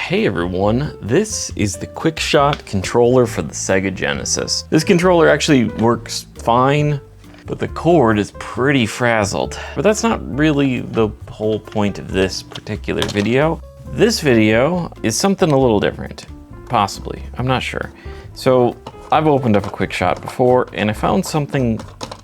Hey everyone, this is the QuickShot controller for the Sega Genesis. This controller actually works fine, but the cord is pretty frazzled. But that's not really the whole point of this particular video. This video is something a little different, possibly, I'm not sure. So I've opened up a QuickShot before and I found something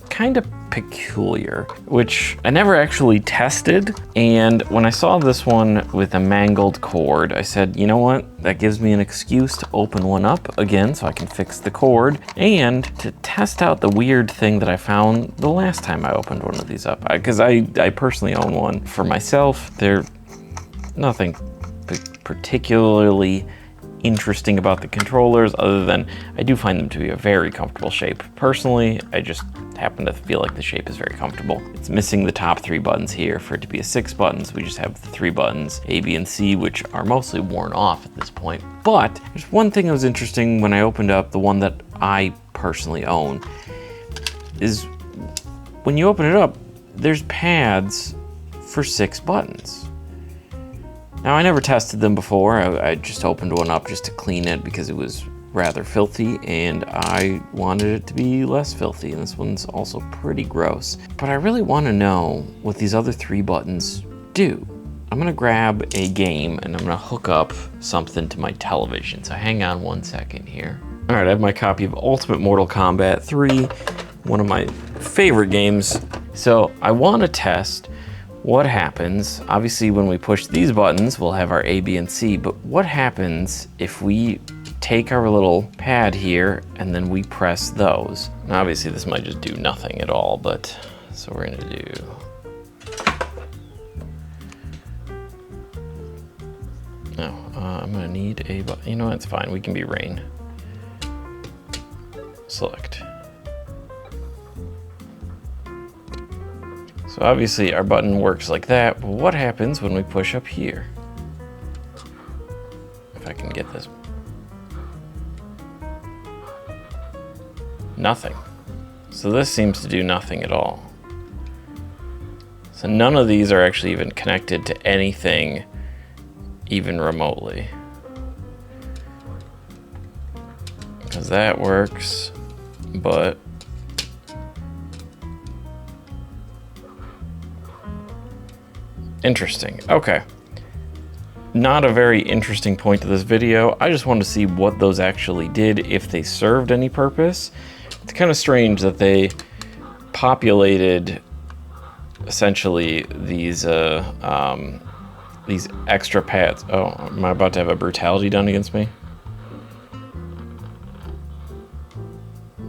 kind of peculiar, which I never actually tested. And when I saw this one with a mangled cord, I said, you know what? That gives me an excuse to open one up again so I can fix the cord and to test out the weird thing that I found the last time I opened one of these up. Because I personally own one for myself. They're nothing particularly interesting about the controllers other than I do find them to be a very comfortable shape. Personally, I just happen to feel like the shape is very comfortable. It's missing the top 3 buttons here. For it to be a 6 buttons, we just have the 3 buttons, A, B, and C, which are mostly worn off at this point. But there's one thing that was interesting when I opened up the one that I personally own, is when you open it up, there's pads for 6 buttons. Now, I never tested them before. I just opened one up just to clean it because it was rather filthy and I wanted it to be less filthy, and this one's also pretty gross. But I really want to know what these other 3 buttons do. I'm gonna grab a game and I'm gonna hook up something to my television, so hang on one second here. All right, I have my copy of Ultimate Mortal Kombat 3, one of my favorite games. So I want to test what happens. Obviously, when we push these buttons, we'll have our A, B, and C, but what happens if we take our little pad here and then we press those? Now, obviously, this might just do nothing at all, but so we're gonna do. No, I'm gonna need a button. You know what, it's fine, we can be rain. Select. So obviously our button works like that, but what happens when we push up here? If I can get this. Nothing. So this seems to do nothing at all. So none of these are actually even connected to anything, even remotely. Because that works, but interesting. Okay. Not a very interesting point to this video. I just wanted to see what those actually did, if they served any purpose. It's kind of strange that they populated essentially these extra pads. Oh, am I about to have a brutality done against me?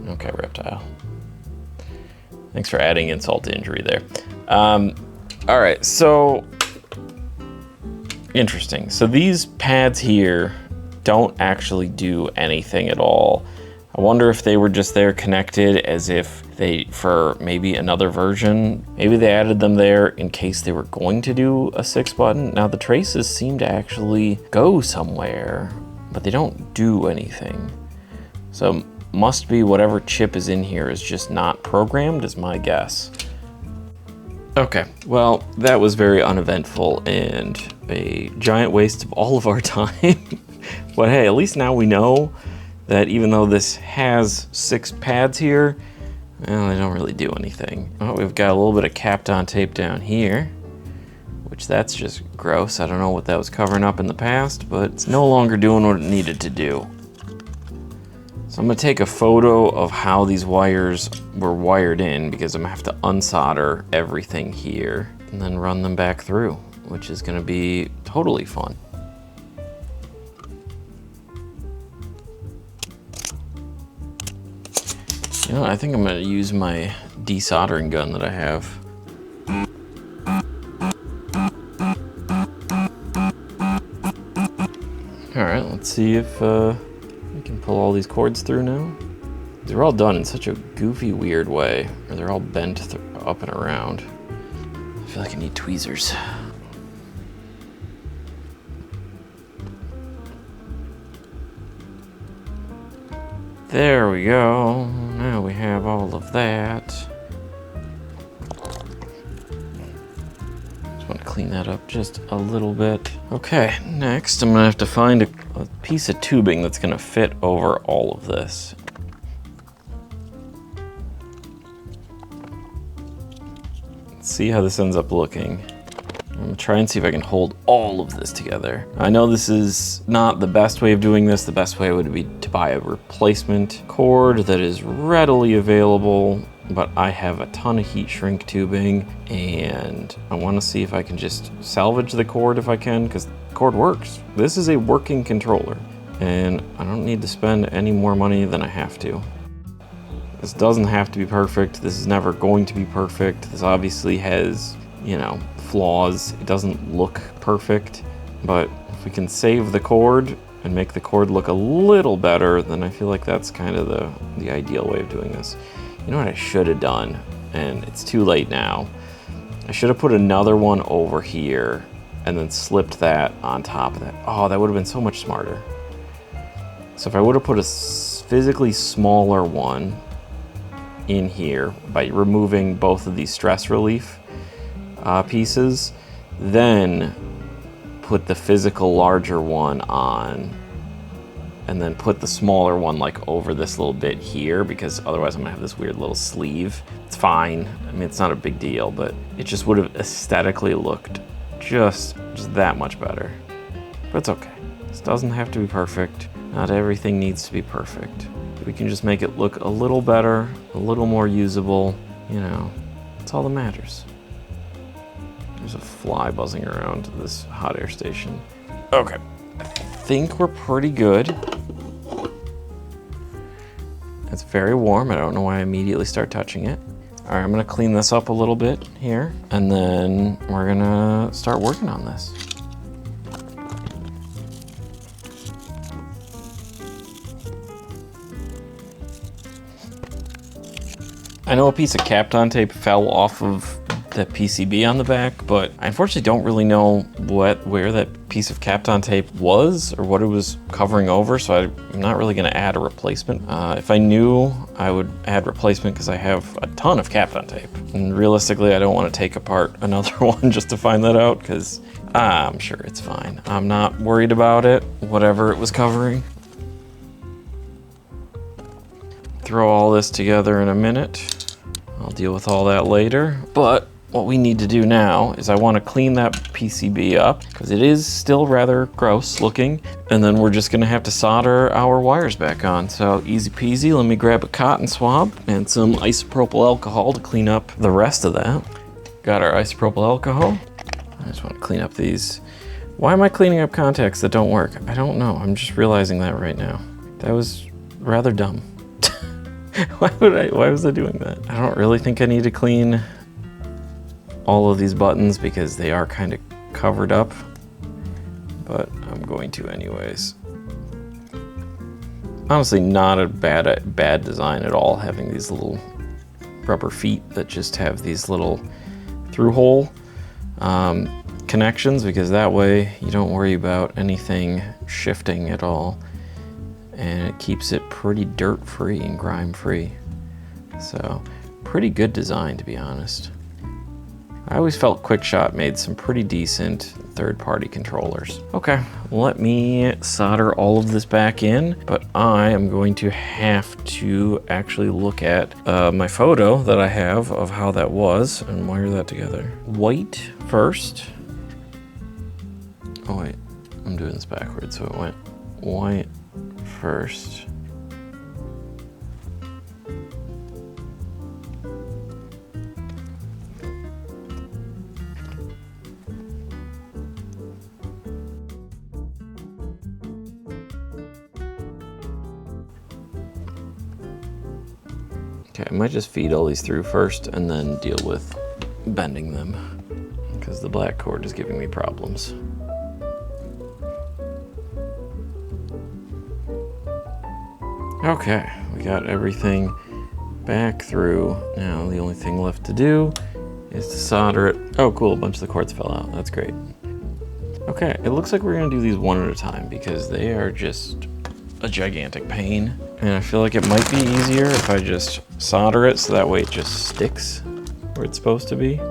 Okay, reptile. Thanks for adding insult to injury there. All right, so interesting. So these pads here don't actually do anything at all. I wonder if they were just there connected as if they, for maybe another version, maybe they added them there in case they were going to do a 6 button. Now the traces seem to actually go somewhere, but they don't do anything. So must be whatever chip is in here is just not programmed, is my guess. Okay, well, that was very uneventful and a giant waste of all of our time. But hey, at least now we know that even though this has 6 pads here, well, they don't really do anything. Oh, we've got a little bit of Kapton tape down here, which that's just gross. I don't know what that was covering up in the past, but it's no longer doing what it needed to do. So I'm gonna take a photo of how these wires were wired in because I'm gonna have to unsolder everything here and then run them back through, which is gonna be totally fun. You know, I think I'm gonna use my desoldering gun that I have. All right, let's see if we can pull all these cords through now. They're all done in such a goofy, weird way, or they're all bent up and around. I feel like I need tweezers. There we go. Now we have all of that. Just want to clean that up just a little bit. Okay, next I'm gonna have to find a piece of tubing that's gonna fit over all of this. Let's see how this ends up looking. I'm gonna try and see if I can hold all of this together. I know this is not the best way of doing this. The best way would be to buy a replacement cord that is readily available, but I have a ton of heat shrink tubing and I wanna see if I can just salvage the cord if I can, because the cord works. This is a working controller and I don't need to spend any more money than I have to. This doesn't have to be perfect. This is never going to be perfect. This obviously has, you know, flaws. It doesn't look perfect, but if we can save the cord and make the cord look a little better, then I feel like that's kind of the ideal way of doing this. You know what I should have done, and it's too late now. I should have put another one over here and then slipped that on top of that. Oh, that would have been so much smarter. So if I would have put a physically smaller one in here by removing both of these stress relief pieces, then put the physical larger one on, and then put the smaller one like over this little bit here, because otherwise I'm gonna have this weird little sleeve. It's fine. I mean, it's not a big deal, but it just would have aesthetically looked just that much better. But it's okay. This doesn't have to be perfect. Not everything needs to be perfect. We can just make it look a little better, a little more usable, you know, that's all that matters. There's a fly buzzing around this hot air station. Okay, I think we're pretty good. It's very warm. I don't know why I immediately start touching it. All right, I'm gonna clean this up a little bit here, and then we're gonna start working on this. I know a piece of Kapton tape fell off of that PCB on the back, but I unfortunately don't really know where that piece of Kapton tape was or what it was covering over, so I'm not really gonna add a replacement. If I knew, I would add replacement because I have a ton of Kapton tape. And realistically, I don't wanna take apart another one just to find that out, because I'm sure it's fine. I'm not worried about it, whatever it was covering. Throw all this together in a minute. I'll deal with all that later, but what we need to do now is I want to clean that PCB up because it is still rather gross looking, and then we're just going to have to solder our wires back on. So easy peasy. Let me grab a cotton swab and some isopropyl alcohol to clean up the rest of that. Got our isopropyl alcohol. I just want to clean up these. Why am I cleaning up contacts that don't work? I don't know. I'm just realizing that right now. That was rather dumb. Why was I doing that? I don't really think I need to clean all of these buttons because they are kind of covered up, but I'm going to anyways. Honestly, not a bad design at all, having these little rubber feet that just have these little through hole connections, because that way you don't worry about anything shifting at all. And it keeps it pretty dirt-free and grime-free. So, pretty good design, to be honest. I always felt QuickShot made some pretty decent third-party controllers. Okay, let me solder all of this back in, but I am going to have to actually look at my photo that I have of how that was and wire that together. White first. Oh wait, I'm doing this backwards, so it went white first. Okay, I might just feed all these through first and then deal with bending them, because the black cord is giving me problems. Okay, we got everything back through. Now the only thing left to do is to solder it. Oh cool, a bunch of the cords fell out. That's great. Okay, it looks like we're gonna do these one at a time because they are just a gigantic pain. And I feel like it might be easier if I just solder it so that way it just sticks where it's supposed to be.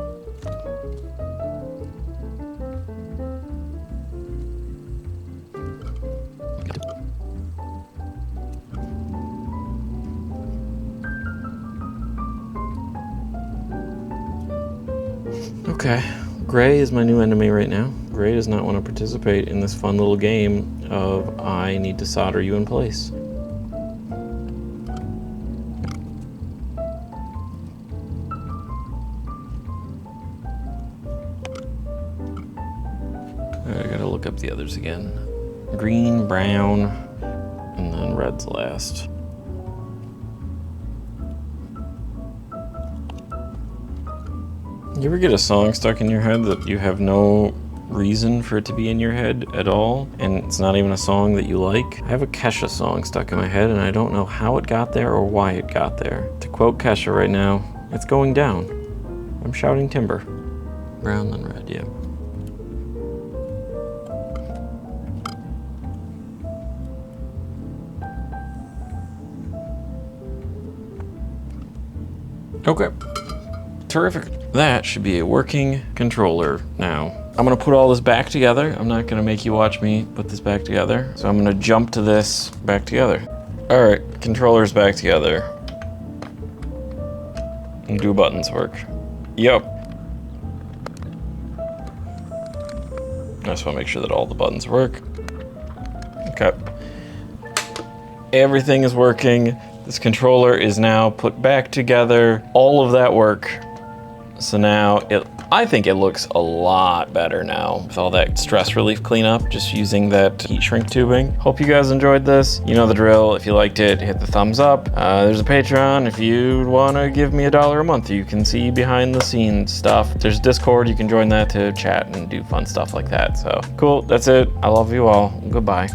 Okay, Gray is my new enemy right now. Gray does not want to participate in this fun little game of I need to solder you in place. I gotta look up the others again. Green, brown, and then red's last. You ever get a song stuck in your head that you have no reason for it to be in your head at all, and it's not even a song that you like? I have a Kesha song stuck in my head, and I don't know how it got there or why it got there. To quote Kesha right now, it's going down. I'm shouting timber. Brown then red, yeah. Okay, terrific. That should be a working controller now. I'm gonna put all this back together. I'm not gonna make you watch me put this back together. So I'm gonna jump to this back together. All right, controller's back together. And do buttons work? Yep. I just wanna make sure that all the buttons work. Okay. Everything is working. This controller is now put back together. All of that work. So now I think it looks a lot better now with all that stress relief cleanup, just using that heat shrink tubing. Hope you guys enjoyed this. You know the drill. If you liked it, hit the thumbs up. There's a Patreon. If you want to give me $1 a month, you can see behind the scenes stuff. There's Discord. You can join that to chat and do fun stuff like that. So cool. That's it. I love you all. Goodbye.